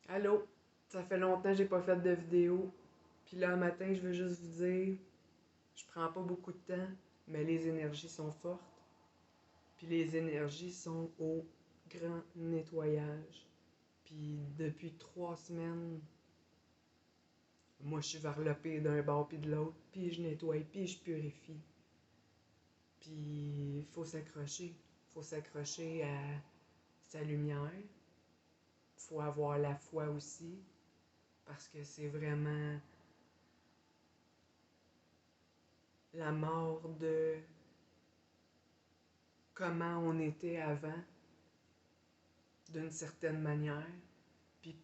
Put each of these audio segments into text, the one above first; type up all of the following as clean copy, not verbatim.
Allô? Ça fait longtemps que j'ai pas fait de vidéo. Puis là, un matin, je veux juste vous dire, je prends pas beaucoup de temps, mais les énergies sont fortes. Puis les énergies sont au grand nettoyage. Puis depuis 3 semaines, moi je suis varlopé d'un bord puis de l'autre, puis je nettoie, puis je purifie. Puis il faut s'accrocher. Faut s'accrocher à sa lumière. Faut avoir la foi aussi, parce que c'est vraiment la mort de comment on était avant, d'une certaine manière, puis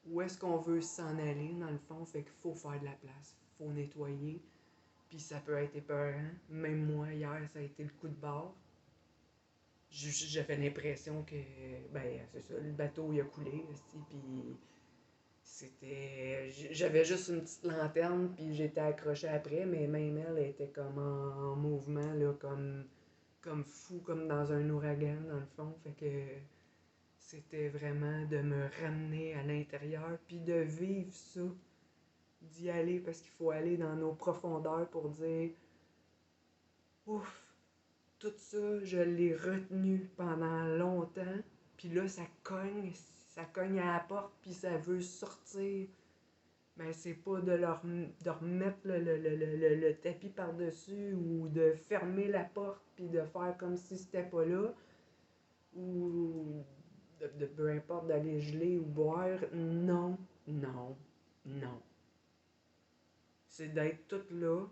où est-ce qu'on veut s'en aller, dans le fond, fait qu'il faut faire de la place, faut nettoyer, puis ça peut être épeurant. Même moi, hier, ça a été le coup de barre. J'avais l'impression que, ben, c'est ça, le bateau, il a coulé, puis c'était... J'avais juste une petite lanterne, puis j'étais accroché après, mais même elle était comme en mouvement, là, comme fou, comme dans un ouragan, dans le fond. Fait que c'était vraiment de me ramener à l'intérieur, puis de vivre ça, d'y aller, parce qu'il faut aller dans nos profondeurs pour dire, ouf, tout ça, je l'ai retenu pendant longtemps, puis là, ça cogne à la porte, puis ça veut sortir. Mais c'est pas de remettre le tapis par-dessus ou de fermer la porte puis de faire comme si c'était pas là ou de peu importe d'aller geler ou boire. Non, non, non. C'est d'être tout là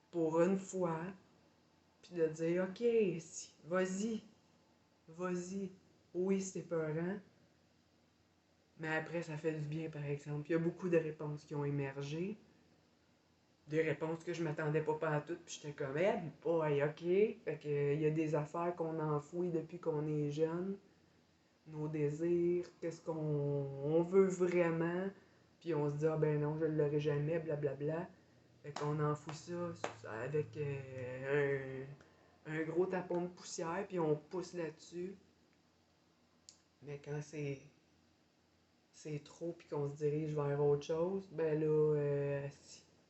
pour une fois puis de dire ok, vas-y, vas-y. Oui, c'est peurant, mais après ça fait du bien par exemple. Il y a beaucoup de réponses qui ont émergé. Des réponses que je m'attendais pas à toutes, puis j'étais comme, eh, boy, ok. Fait que, il y a des affaires qu'on enfouit depuis qu'on est jeune, nos désirs, qu'est-ce qu'on veut vraiment, puis on se dit, ah ben non, je ne l'aurai jamais, blablabla. Fait qu'on enfouit ça avec un gros tapon de poussière, puis on pousse là-dessus. Mais quand c'est trop, puis qu'on se dirige vers autre chose, ben là,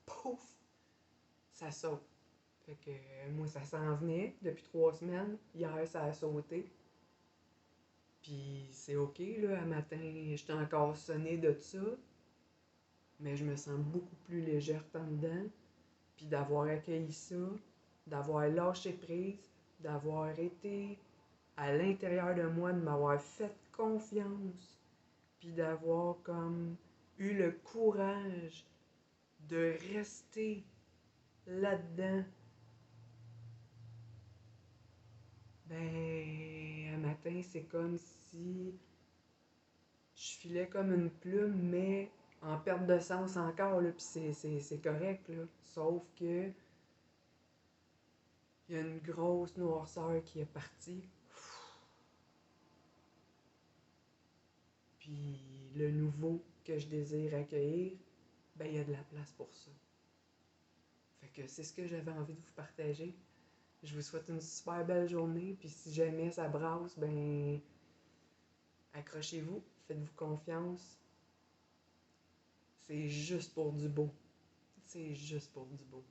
pouf, ça saute. Fait que moi, ça s'en venait depuis 3 semaines. Hier, ça a sauté. Puis c'est ok, là, à matin, j'étais encore sonnée de ça. Mais je me sens beaucoup plus légère en dedans. Puis d'avoir accueilli ça, d'avoir lâché prise, d'avoir été à l'intérieur de moi, de m'avoir fait confiance. Puis d'avoir comme eu le courage de rester là-dedans. Ben, un matin, c'est comme si je filais comme une plume, mais en perte de sens encore, là, puis c'est correct, là. Sauf que il y a une grosse noirceur qui est partie, puis le nouveau que je désire accueillir, ben, il y a de la place pour ça. Fait que c'est ce que j'avais envie de vous partager. Je vous souhaite une super belle journée, puis si jamais ça brasse, ben, accrochez-vous, faites-vous confiance. C'est juste pour du beau. C'est juste pour du beau.